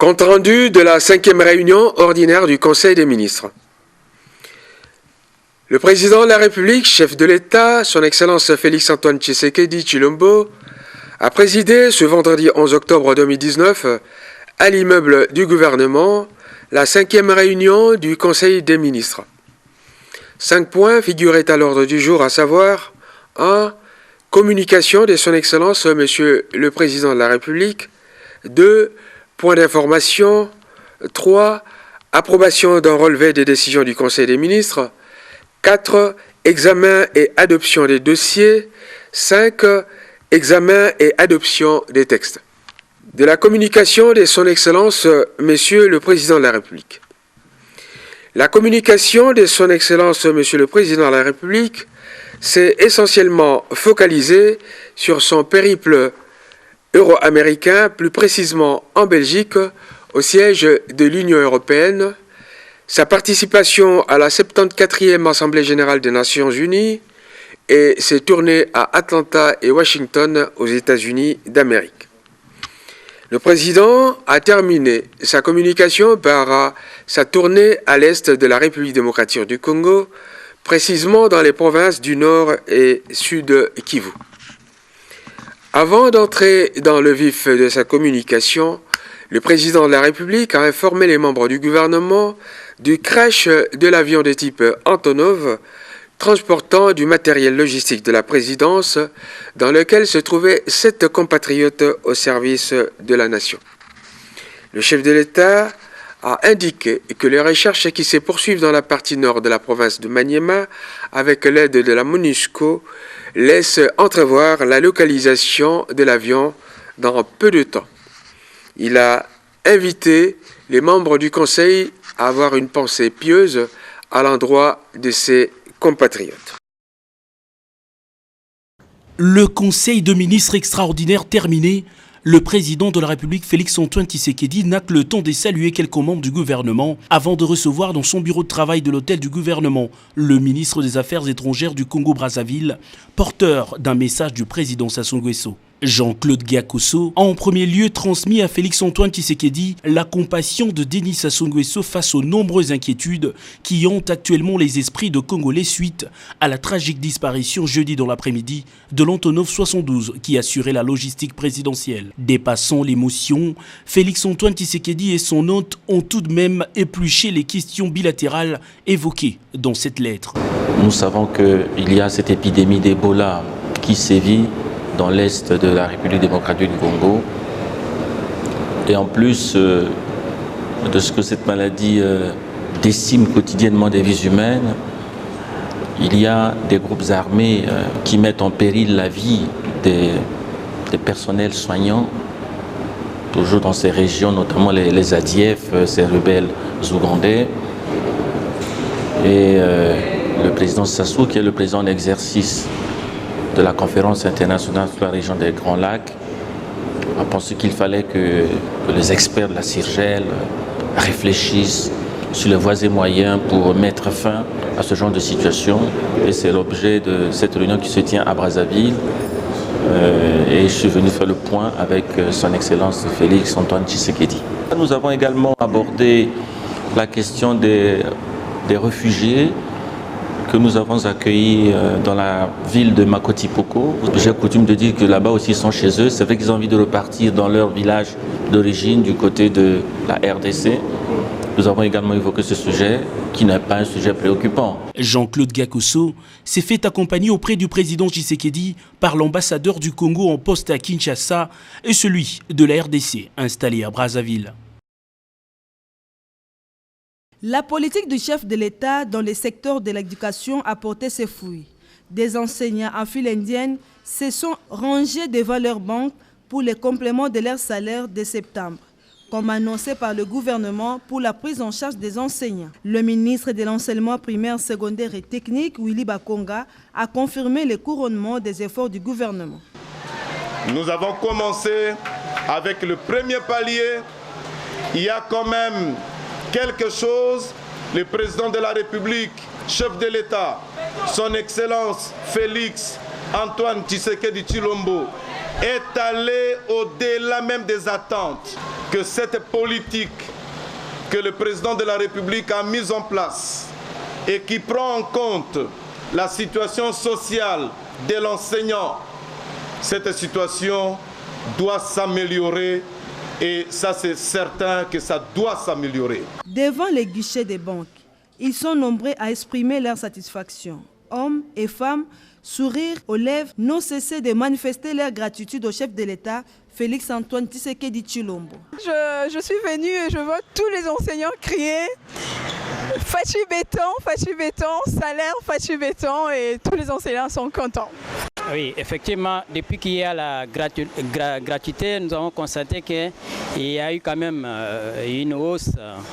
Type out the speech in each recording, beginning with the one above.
Compte rendu de la 5e réunion ordinaire du Conseil des ministres. Le président de la République, chef de l'État, son Excellence Félix-Antoine Tshisekedi Tshilombo, a présidé ce vendredi 11 octobre 2019 à l'immeuble du gouvernement la 5e réunion du Conseil des ministres. 5 points figuraient à l'ordre du jour, à savoir 1. Communication de son Excellence Monsieur le Président de la République. 2. Point d'information. 3. Approbation d'un relevé des décisions du Conseil des ministres. 4. Examen et adoption des dossiers. 5. Examen et adoption des textes. De la communication de son Excellence Monsieur le Président de la République. La communication de son Excellence Monsieur le Président de la République s'est essentiellement focalisée sur son périple euro-américain, plus précisément en Belgique, au siège de l'Union européenne, sa participation à la 74e Assemblée générale des Nations unies et ses tournées à Atlanta et Washington aux États-Unis d'Amérique. Le président a terminé sa communication par sa tournée à l'est de la République démocratique du Congo, précisément dans les provinces du Nord et Sud Kivu. Avant d'entrer dans le vif de sa communication, le président de la République a informé les membres du gouvernement du crash de l'avion de type Antonov transportant du matériel logistique de la présidence dans lequel se trouvaient 7 compatriotes au service de la nation. Le chef de l'État a indiqué que les recherches qui se poursuivent dans la partie nord de la province de Maniema avec l'aide de la MONUSCO laissent entrevoir la localisation de l'avion dans peu de temps. Il a invité les membres du Conseil à avoir une pensée pieuse à l'endroit de ses compatriotes. Le Conseil de ministres extraordinaire terminé, le président de la République Félix-Antoine Tshisekedi n'a que le temps de saluer quelques membres du gouvernement avant de recevoir dans son bureau de travail de l'hôtel du gouvernement le ministre des Affaires étrangères du Congo-Brazzaville, porteur d'un message du président Sassou Nguesso. Jean-Claude Gakoso a en premier lieu transmis à Félix-Antoine Tshisekedi la compassion de Denis Sassou Nguesso face aux nombreuses inquiétudes qui hantent actuellement les esprits de Congolais suite à la tragique disparition jeudi dans l'après-midi de l'Antonov 72 qui assurait la logistique présidentielle. Dépassant l'émotion, Félix-Antoine Tshisekedi et son hôte ont tout de même épluché les questions bilatérales évoquées dans cette lettre. Nous savons qu'il y a cette épidémie d'Ebola qui sévit dans l'est de la République démocratique du Congo. Et en plus de ce que cette maladie décime quotidiennement des vies humaines, il y a des groupes armés qui mettent en péril la vie des personnels soignants, toujours dans ces régions, notamment les ADF, ces rebelles ougandais. Et le président Sassou, qui est le président en exercice de la conférence internationale sur la région des Grands Lacs, a pensé qu'il fallait que les experts de la CIRGEL réfléchissent sur les voies et moyens pour mettre fin à ce genre de situation. Et c'est l'objet de cette réunion qui se tient à Brazzaville. Et je suis venu faire le point avec son Excellence Félix-Antoine Tshisekedi. Nous avons également abordé la question des réfugiés que nous avons accueillis dans la ville de Makoti-Poko. J'ai coutume de dire que là-bas aussi ils sont chez eux. C'est vrai qu'ils ont envie de repartir dans leur village d'origine du côté de la RDC. Nous avons également évoqué ce sujet qui n'est pas un sujet préoccupant. Jean-Claude Gakoso s'est fait accompagner auprès du président Tshisekedi par l'ambassadeur du Congo en poste à Kinshasa et celui de la RDC installé à Brazzaville. La politique du chef de l'État dans le secteur de l'éducation a porté ses fruits. Des enseignants en file indienne se sont rangés devant leur banque pour les compléments de leur salaire de septembre, comme annoncé par le gouvernement pour la prise en charge des enseignants. Le ministre de l'enseignement primaire, secondaire et technique, Willy Bakonga, a confirmé le couronnement des efforts du gouvernement. Nous avons commencé avec le premier palier. Il y a quand même quelque chose. Le président de la République, chef de l'État, son Excellence Félix Antoine Tshisekedi Tshilombo, est allé au-delà même des attentes que cette politique que le président de la République a mise en place et qui prend en compte la situation sociale de l'enseignant, cette situation doit s'améliorer et ça c'est certain que ça doit s'améliorer. Devant les guichets des banques, ils sont nombreux à exprimer leur satisfaction. Hommes et femmes, sourire aux lèvres, n'ont cessé de manifester leur gratitude au chef de l'État, Félix Antoine Tshisekedi Tshilombo. Je suis venue et je vois tous les enseignants crier Fachi béton, salaire Fachi béton, et tous les enseignants sont contents. Oui, effectivement, depuis qu'il y a la gratuité, nous avons constaté qu'il y a eu quand même une hausse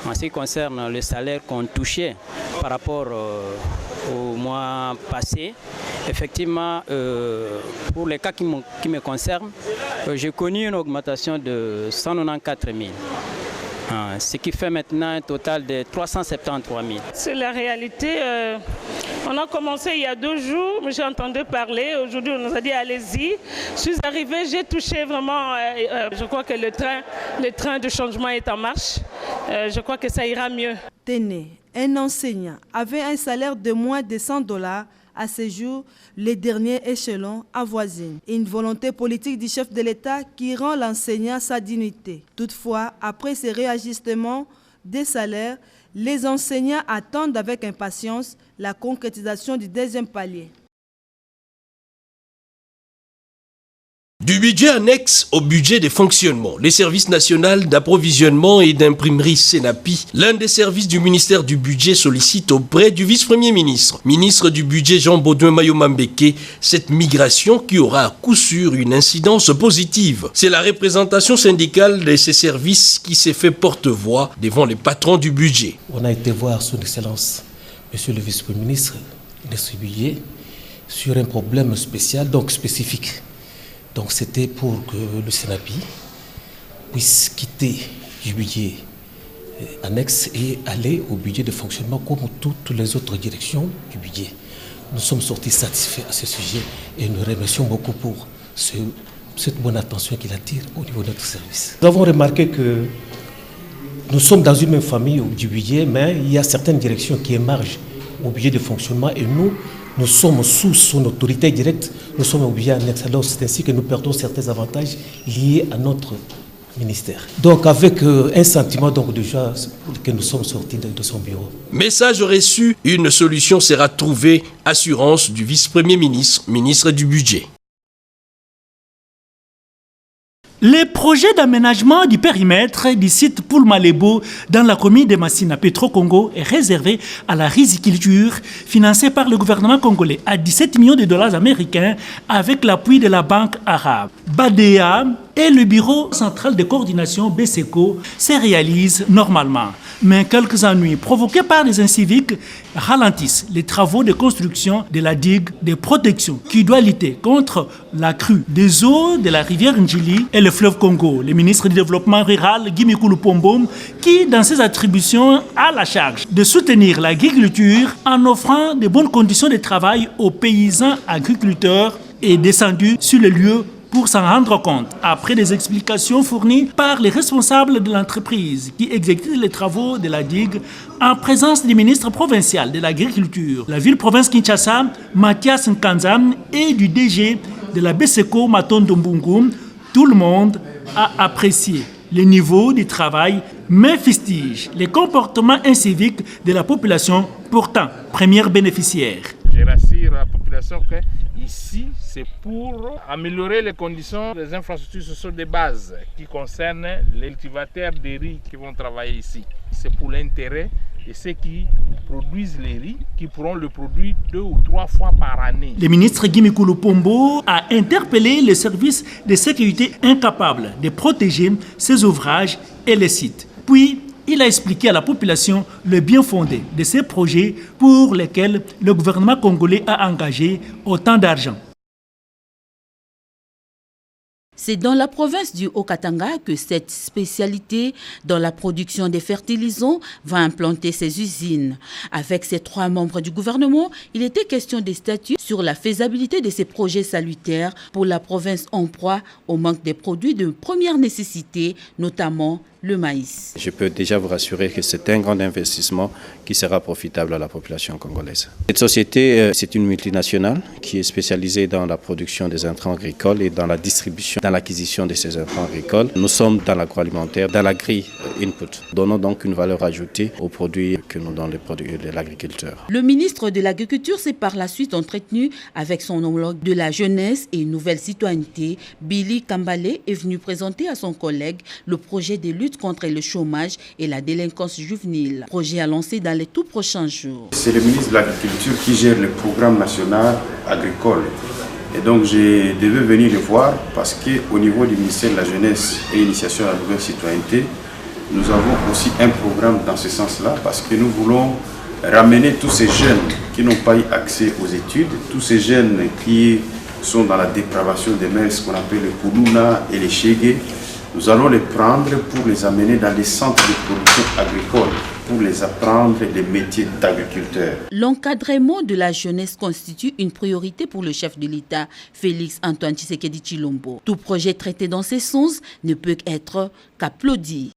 en ce qui concerne le salaire qu'on touchait par rapport au mois passé. Effectivement, pour les cas qui me concernent, j'ai connu une augmentation de 194 000. Ce qui fait maintenant un total de 373 000. C'est la réalité. On a commencé il y a 2 jours, mais j'ai entendu parler. Aujourd'hui, on nous a dit allez-y. Je suis arrivée, j'ai touché vraiment. Je crois que le train de changement est en marche. Je crois que ça ira mieux. Téné, un enseignant, avait un salaire de moins de $100. À ce jour, les derniers échelons avoisinent. Une volonté politique du chef de l'État qui rend l'enseignant sa dignité. Toutefois, après ces réajustements des salaires, les enseignants attendent avec impatience la concrétisation du deuxième palier. Du budget annexe au budget de fonctionnement, les services nationaux d'approvisionnement et d'imprimerie Senapi, l'un des services du ministère du budget, sollicite auprès du vice-premier ministre, ministre du budget Jean-Baudouin Mayomambeke, cette migration qui aura à coup sûr une incidence positive. C'est la représentation syndicale de ces services qui s'est fait porte-voix devant les patrons du budget. On a été voir son Excellence, Monsieur le vice-premier ministre, ministre du budget, sur un problème spécial, donc spécifique. Donc c'était pour que le Senapi puisse quitter du budget annexe et aller au budget de fonctionnement comme toutes les autres directions du budget. Nous sommes sortis satisfaits à ce sujet et nous remercions beaucoup pour cette bonne attention qu'il attire au niveau de notre service. Nous avons remarqué que nous sommes dans une même famille du budget, mais il y a certaines directions qui émargent au budget de fonctionnement et nous sommes sous son autorité directe, nous sommes au budget annexe. Alors c'est ainsi que nous perdons certains avantages liés à notre ministère. Donc avec un sentiment donc de joie que nous sommes sortis de son bureau. Message reçu, une solution sera trouvée, assurance du vice-premier ministre, ministre du budget. Les projets d'aménagement du périmètre du site Poulmalebo dans la commune de Massina Petro-Congo est réservé à la riziculture financée par le gouvernement congolais à 17 millions de dollars américains avec l'appui de la Banque arabe. BADEA et le Bureau central de coordination BSECO se réalisent normalement. Mais quelques ennuis provoqués par les inciviques ralentissent les travaux de construction de la digue de protection qui doit lutter contre la crue des eaux de la rivière Njili et le fleuve Congo. Le ministre du Développement rural, Guy Mikulu Pombom, qui dans ses attributions a la charge de soutenir l'agriculture en offrant de bonnes conditions de travail aux paysans agriculteurs, est descendu sur le lieu pour s'en rendre compte, après des explications fournies par les responsables de l'entreprise qui exécute les travaux de la digue en présence du ministre provincial de l'Agriculture, la ville-province Kinshasa, Mathias Nkanzam, et du DG de la BSECO, Matondo Mbungu. Tout le monde a apprécié le niveau du travail, mais fustige les comportements inciviques de la population, pourtant première bénéficiaire. Je rassure la population que ici, c'est pour améliorer les conditions des infrastructures sociales de base qui concernent les cultivateurs de riz qui vont travailler ici. C'est pour l'intérêt de ceux qui produisent les riz, qui pourront le produire 2 ou 3 fois par année. Le ministre Guy Mikulu Pombo a interpellé les services de sécurité incapables de protéger ces ouvrages et les sites. Puis, il a expliqué à la population le bien fondé de ces projets pour lesquels le gouvernement congolais a engagé autant d'argent. C'est dans la province du Haut-Katanga que cette spécialité dans la production des fertilisants va implanter ses usines. Avec ses 3 membres du gouvernement, il était question des statuts sur la faisabilité de ces projets salutaires pour la province en proie au manque des produits de première nécessité, notamment le maïs. Je peux déjà vous rassurer que c'est un grand investissement qui sera profitable à la population congolaise. Cette société, c'est une multinationale qui est spécialisée dans la production des intrants agricoles et dans la distribution, dans l'acquisition de ces intrants agricoles. Nous sommes dans l'agroalimentaire, dans l'agri-input. Donnons donc une valeur ajoutée aux produits que nous donnons les produits de l'agriculteur. Le ministre de l'Agriculture s'est par la suite entretenu avec son homologue de la jeunesse et une nouvelle citoyenneté. Billy Kambale est venu présenter à son collègue le projet de lutte contre le chômage et la délinquance juvénile. Projet à lancer dans les tout prochains jours. C'est le ministre de l'Agriculture qui gère le programme national agricole. Et donc je devais venir le voir parce qu'au niveau du ministère de la Jeunesse et Initiation à la nouvelle citoyenneté, nous avons aussi un programme dans ce sens-là parce que nous voulons ramener tous ces jeunes qui n'ont pas eu accès aux études, tous ces jeunes qui sont dans la dépravation des mers, ce qu'on appelle les Koulouna et les Chégué. Nous allons les prendre pour les amener dans les centres de production agricole, pour les apprendre les métiers d'agriculteur. L'encadrement de la jeunesse constitue une priorité pour le chef de l'État, Félix Antoine Tshisekedi Tshilombo. Tout projet traité dans ce sens ne peut être qu'applaudi.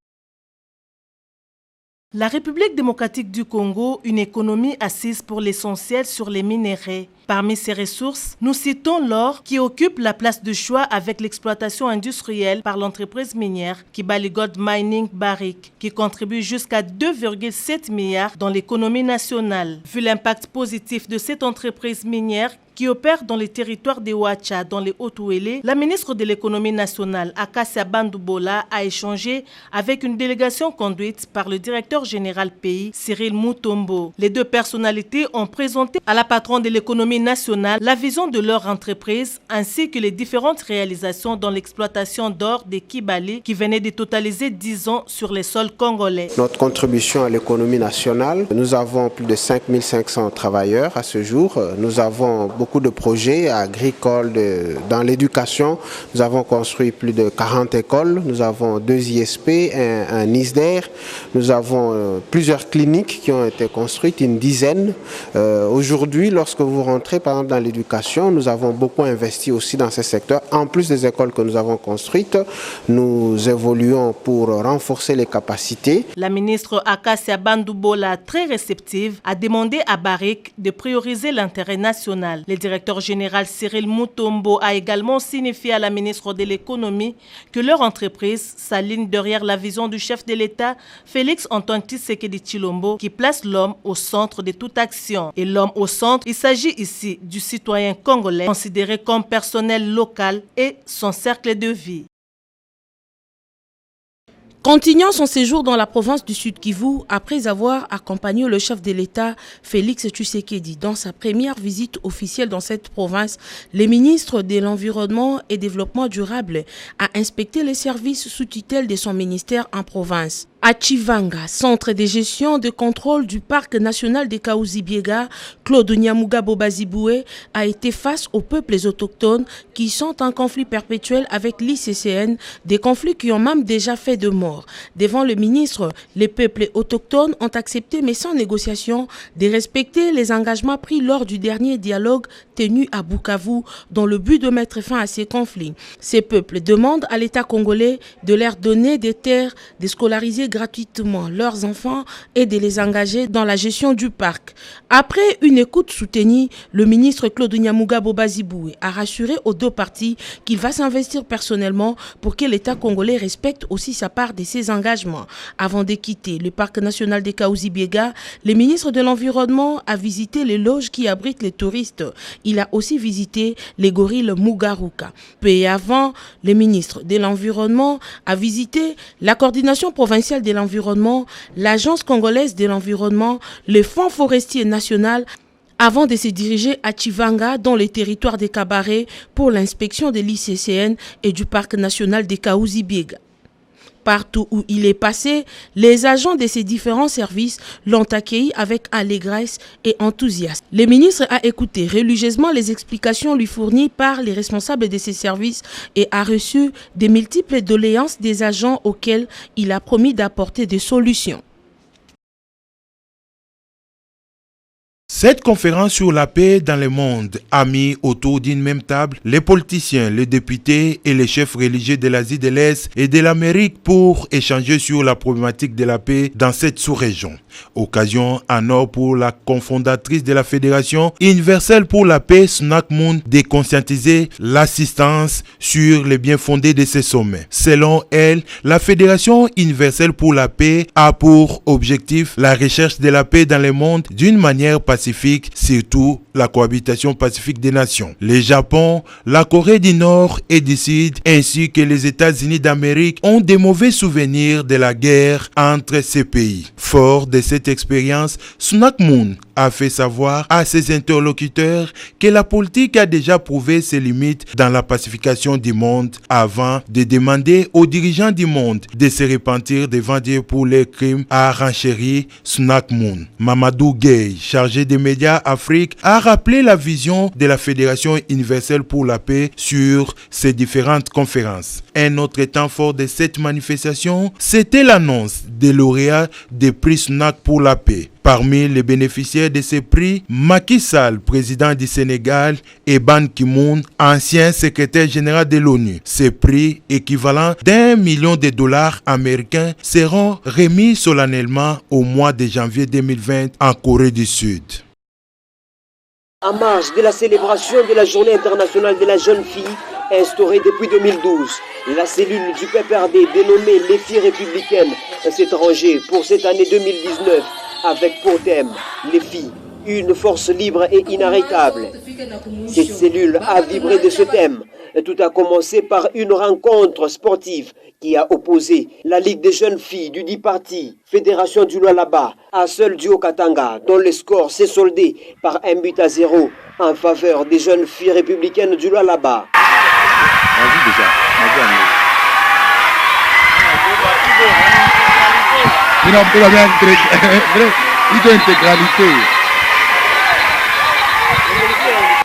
La République démocratique du Congo, une économie assise pour l'essentiel sur les minéraux. Parmi ces ressources, nous citons l'or qui occupe la place de choix avec l'exploitation industrielle par l'entreprise minière Kibali Gold Mining Barrick, qui contribue jusqu'à 2,7 milliards dans l'économie nationale. Vu l'impact positif de cette entreprise minière qui opère dans les territoires de Ouacha, dans les Hautes-Ouélé, la ministre de l'économie nationale, Akasia Bandoubola, a échangé avec une délégation conduite par le directeur général pays, Cyril Mutombo. Les deux personnalités ont présenté à la patronne de l'économie nationale la vision de leur entreprise ainsi que les différentes réalisations dans l'exploitation d'or des Kibali qui venaient de totaliser 10 ans sur les sols congolais. Notre contribution à l'économie nationale, nous avons plus de 5500 travailleurs à ce jour. Nous avons beaucoup de projets agricoles, dans l'éducation. Nous avons construit plus de 40 écoles. Nous avons 2 ISP, un ISDER. Nous avons plusieurs cliniques qui ont été construites, une dizaine. Aujourd'hui, lorsque vous rentrez par exemple dans l'éducation, nous avons beaucoup investi aussi dans ce secteur. En plus des écoles que nous avons construites, nous évoluons pour renforcer les capacités. La ministre Akasia Bandoubola, très réceptive, a demandé à Barrick de prioriser l'intérêt national. Le directeur général Cyril Mutombo a également signifié à la ministre de l'économie que leur entreprise s'aligne derrière la vision du chef de l'État, Félix Antoine Tshisekedi Tshilombo, qui place l'homme au centre de toute action. Et l'homme au centre, il s'agit ici du citoyen congolais considéré comme personnel local et son cercle de vie. Continuant son séjour dans la province du Sud-Kivu, après avoir accompagné le chef de l'État, Félix Tshisekedi, dans sa première visite officielle dans cette province, le ministre de l'Environnement et Développement durable a inspecté les services sous tutelle de son ministère en province. À Chivanga, centre de gestion de contrôle du parc national de Kaouzi-Biega, Claude Nyamuga Bobaziboué a été face aux peuples autochtones qui sont en conflit perpétuel avec l'ICCN, des conflits qui ont même déjà fait de morts. Devant le ministre, les peuples autochtones ont accepté, mais sans négociation, de respecter les engagements pris lors du dernier dialogue tenu à Bukavu dans le but de mettre fin à ces conflits. Ces peuples demandent à l'État congolais de leur donner des terres, de scolariser gratuitement leurs enfants et de les engager dans la gestion du parc. Après une écoute soutenue, le ministre Claude Nyamuga Bobaziboué a rassuré aux deux parties qu'il va s'investir personnellement pour que l'État congolais respecte aussi sa part de ses engagements. Avant de quitter le parc national de Kaouzi-Biega, le ministre de l'Environnement a visité les loges qui abritent les touristes. Il a aussi visité les gorilles Mugaruka. Peu avant, le ministre de l'Environnement a visité la coordination provinciale de l'environnement, l'Agence congolaise de l'environnement, le Fonds forestier national, avant de se diriger à Chivanga, dans les territoires des Kabaré, pour l'inspection de l'ICCN et du parc national de Kaouzi-Biega. Partout où il est passé, les agents de ces différents services l'ont accueilli avec allégresse et enthousiasme. Le ministre a écouté religieusement les explications lui fournies par les responsables de ces services et a reçu de multiples doléances des agents auxquels il a promis d'apporter des solutions. Cette conférence sur la paix dans le monde a mis autour d'une même table les politiciens, les députés et les chefs religieux de l'Asie de l'Est et de l'Amérique pour échanger sur la problématique de la paix dans cette sous-région. Occasion en or pour la cofondatrice de la Fédération universelle pour la paix, Sunak Moon, de conscientiser l'assistance sur les bien fondés de ces sommets. Selon elle, la Fédération universelle pour la paix a pour objectif la recherche de la paix dans le monde d'une manière pacifique, surtout la cohabitation pacifique des nations. Le Japon, la Corée du Nord et du Sud, ainsi que les États-Unis d'Amérique ont des mauvais souvenirs de la guerre entre ces pays. Fort de cette expérience, Sunak Moon a fait savoir à ses interlocuteurs que la politique a déjà prouvé ses limites dans la pacification du monde avant de demander aux dirigeants du monde de se repentir devant Dieu pour les crimes, a renchéri Sunak Moon. Mamadou Gueye, chargé des médias Afrique, a rappelé la vision de la Fédération universelle pour la paix sur ces différentes conférences. Un autre temps fort de cette manifestation, c'était l'annonce des lauréats des prix Sunak pour la paix. Parmi les bénéficiaires de ces prix, Macky Sall, président du Sénégal, et Ban Ki-moon, ancien secrétaire général de l'ONU. Ces prix, équivalents d'1 million de dollars américains, seront remis solennellement au mois de janvier 2020 en Corée du Sud. En marge de la célébration de la Journée internationale de la jeune fille, instaurée depuis 2012, la cellule du PPRD dénommée Les filles républicaines s'est rangée pour cette année 2019 avec pour thème les filles, une force libre et inarrêtable. Cette cellule a vibré de ce thème. Tout a commencé par une rencontre sportive qui a opposé la Ligue des jeunes filles du dit parti, Fédération du Lualaba, à celle du Haut-Katanga, dont le score s'est soldé par 1-0 en faveur des jeunes filles républicaines du Lualaba.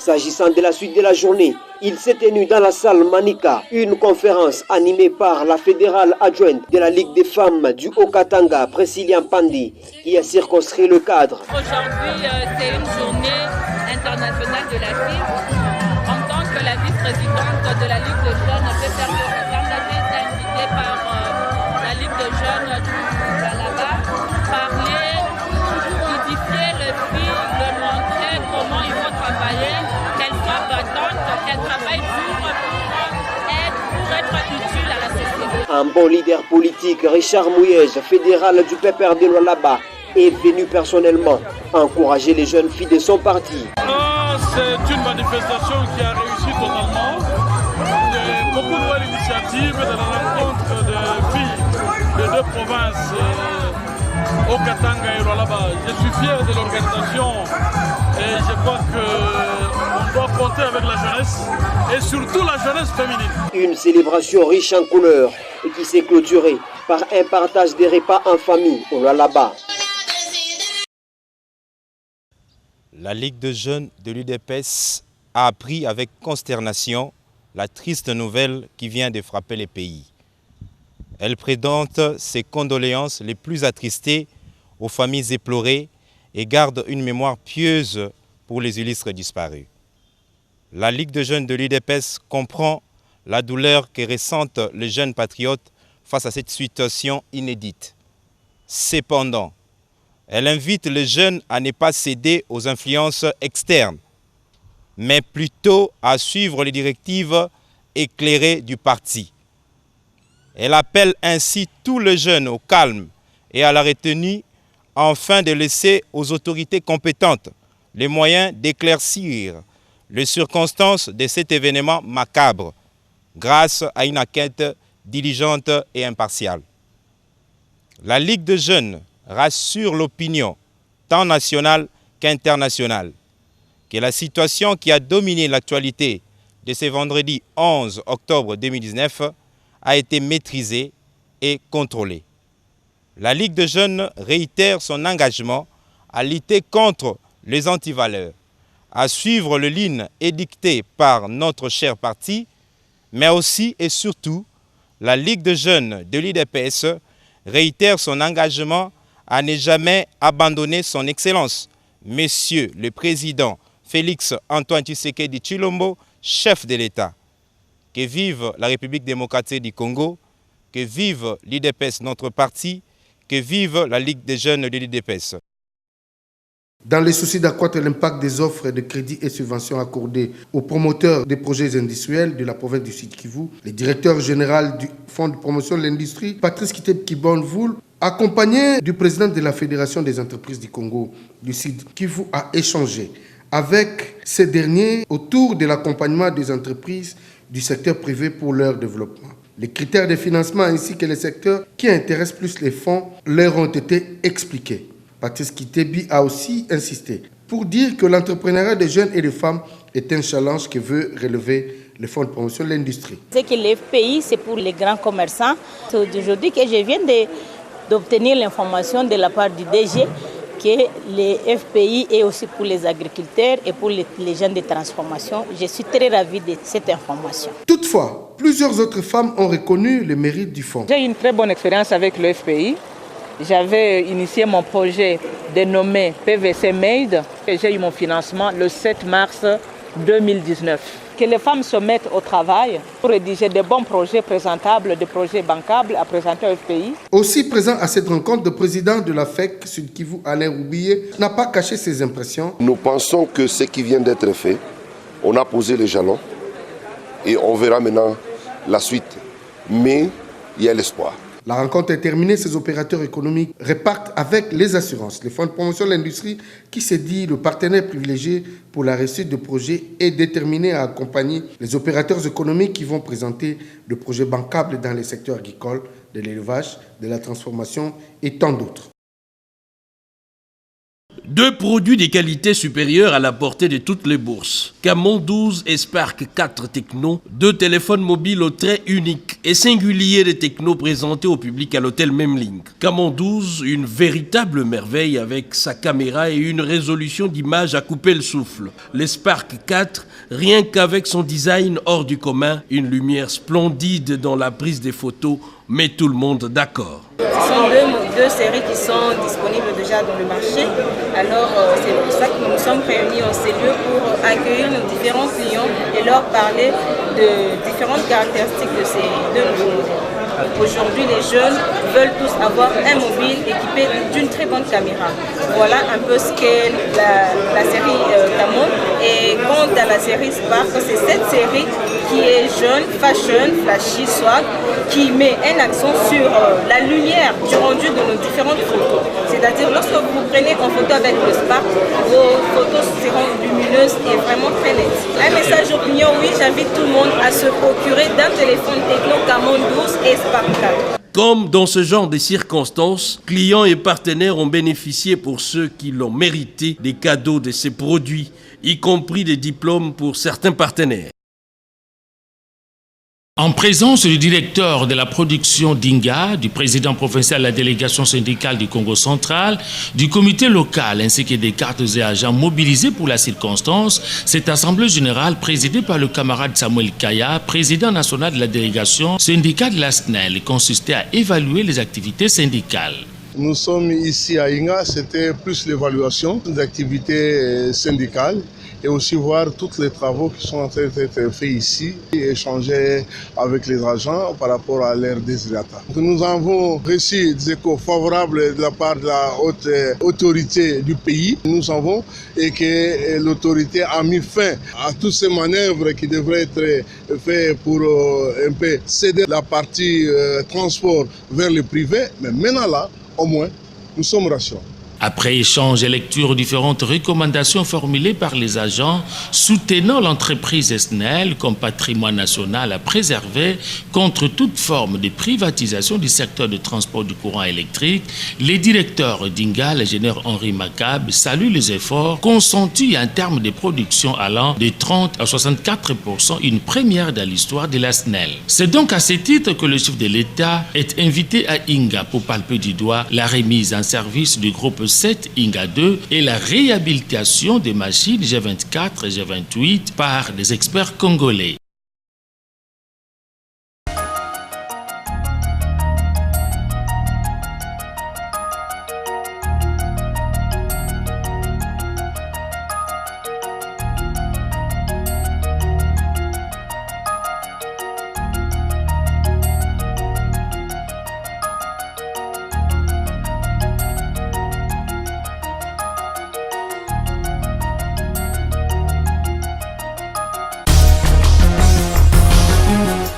S'agissant de la suite de la journée, il s'est tenu dans la salle Manika une conférence animée par la fédérale adjointe de la Ligue des femmes du Haut-Katanga, Priscilla Pandi, qui a circonscrit le cadre. Aujourd'hui, c'est une journée internationale de la fille. En tant que la vice-présidente de la Ligue de jeunes PPRD, j'ai été invitée par la Ligue de jeunes du Lualaba, parler, édifier les filles, leur montrer comment il faut travailler, qu'elles soient battantes, qu'elles travaillent pour être utiles à la société. Un bon leader politique, Richard Mouyej, fédéral du PPRD Lualaba, est venu personnellement encourager les jeunes filles de son parti. C'est une manifestation qui a réussi totalement. Beaucoup de nouvelles initiatives dans la rencontre des filles des deux provinces, Haut-Katanga et Lualaba. Je suis fier de l'organisation et je crois qu'on doit compter avec la jeunesse et surtout la jeunesse féminine. Une célébration riche en couleurs et qui s'est clôturée par un partage des repas en famille au Lualaba. La Ligue de jeunes de l'UDPS a appris avec consternation la triste nouvelle qui vient de frapper le pays. Elle présente ses condoléances les plus attristées aux familles éplorées et garde une mémoire pieuse pour les illustres disparus. La Ligue de jeunes de l'UDPS comprend la douleur que ressentent les jeunes patriotes face à cette situation inédite. Cependant, elle invite les jeunes à ne pas céder aux influences externes, mais plutôt à suivre les directives éclairées du parti. Elle appelle ainsi tous les jeunes au calme et à la retenue afin de laisser aux autorités compétentes les moyens d'éclaircir les circonstances de cet événement macabre grâce à une enquête diligente et impartiale. La Ligue de jeunes rassure l'opinion, tant nationale qu'internationale, que la situation qui a dominé l'actualité de ce vendredi 11 octobre 2019 a été maîtrisée et contrôlée. La Ligue des jeunes réitère son engagement à lutter contre les antivaleurs, à suivre les lignes édictées par notre cher parti, mais aussi et surtout, la Ligue des jeunes de l'UDPS réitère son engagement à ne jamais abandonner son excellence, Monsieur le Président Félix Antoine Tshisekedi Tshilombo, chef de l'État. Que vive la République démocratique du Congo, que vive l'UDPS, notre parti, que vive la Ligue des jeunes de l'UDPS. Dans le souci d'accroître l'impact des offres de crédits et subventions accordées aux promoteurs des projets industriels de la province du Sud Kivu, le directeur général du Fonds de promotion de l'industrie, Patrice Kiteb-Kibonvoul, accompagné du président de la Fédération des entreprises du Congo du Sud Kivu, a échangé avec ces derniers autour de l'accompagnement des entreprises du secteur privé pour leur développement. Les critères de financement ainsi que les secteurs qui intéressent plus les fonds leur ont été expliqués. Patrice Kitebi a aussi insisté pour dire que l'entrepreneuriat des jeunes et des femmes est un challenge que veut relever le Fonds de promotion de l'industrie. C'est que les FPI, c'est pour les grands commerçants. C'est aujourd'hui que je viens d'obtenir l'information de la part du DG que les FPI est aussi pour les agriculteurs et pour les jeunes de transformation. Je suis très ravie de cette information. Toutefois, plusieurs autres femmes ont reconnu le mérite du fonds. J'ai eu une très bonne expérience avec le FPI. J'avais initié mon projet dénommé PVC Made et j'ai eu mon financement le 7 mars 2019. Que les femmes se mettent au travail pour rédiger de bons projets présentables, des projets bancables à présenter au FPI. Aussi présent à cette rencontre, le président de la FEC, Sud Kivu, Alain Roubillet, n'a pas caché ses impressions. Nous pensons que ce qui vient d'être fait, on a posé les jalons et on verra maintenant la suite. Mais il y a l'espoir. La rencontre est terminée, ces opérateurs économiques repartent avec les assurances. Le Fonds de promotion de l'industrie, qui s'est dit le partenaire privilégié pour la réussite de projets, est déterminé à accompagner les opérateurs économiques qui vont présenter des projets bancables dans les secteurs agricoles, de l'élevage, de la transformation et tant d'autres. Deux produits de qualité supérieure à la portée de toutes les bourses. Camon 12 et Spark 4 Techno, deux téléphones mobiles au trait unique et singulier de Techno présentés au public à l'hôtel Memling. Camon 12, une véritable merveille avec sa caméra et une résolution d'image à couper le souffle. Le Spark 4, rien qu'avec son design hors du commun, une lumière splendide dans la prise des photos, met tout le monde d'accord. Ce sont deux séries qui sont disponibles déjà dans le marché. Alors c'est pour ça que nous nous sommes réunis en ces lieux pour accueillir nos différents clients et leur parler de différentes caractéristiques de ces deux nouveaux modèles. Aujourd'hui, les jeunes veulent tous avoir un mobile équipé d'une très bonne caméra. Voilà un peu ce qu'est la série Camon. Et quant à la série Spark, c'est cette série qui est jeune, fashion, flashy, swag, qui met un accent sur la lumière du rendu de nos différentes photos. C'est-à-dire, lorsque vous prenez en photo avec le Spark, vos photos seront lumineuses et vraiment très nettes. Un message opinion, oui, j'invite tout le monde à se procurer d'un téléphone Techno Camon 12 et Spark 4. Comme dans ce genre de circonstances, clients et partenaires ont bénéficié pour ceux qui l'ont mérité des cadeaux de ces produits, y compris des diplômes pour certains partenaires. En présence du directeur de la production d'Inga, du président provincial de la délégation syndicale du Congo central, du comité local ainsi que des cartes et agents mobilisés pour la circonstance, cette assemblée générale présidée par le camarade Samuel Kaya, président national de la délégation syndicale de la SNEL, consistait à évaluer les activités syndicales. Nous sommes ici à Inga, c'était plus l'évaluation des activités syndicales et aussi voir tous les travaux qui sont en train d'être faits ici et échanger avec les agents par rapport à leur désirata. Nous avons reçu des échos favorables de la part de la haute autorité du pays. Nous savons et que l'autorité a mis fin à toutes ces manœuvres qui devraient être faites pour un peu céder la partie transport vers le privé. Mais maintenant là, au moins, nous sommes rassurés. Après échange et lecture, différentes recommandations formulées par les agents soutenant l'entreprise SNEL comme patrimoine national à préserver contre toute forme de privatisation du secteur de transport du courant électrique, les directeurs d'Inga, l'ingénieur Henri Macab, saluent les efforts consentis en termes de production allant de 30 à 64%, une première dans l'histoire de la SNEL. C'est donc à ce titre que le chef de l'État est invité à Inga pour palper du doigt la remise en service du groupe 7 Inga 2 et la réhabilitation des machines G24 et G28 par des experts congolais.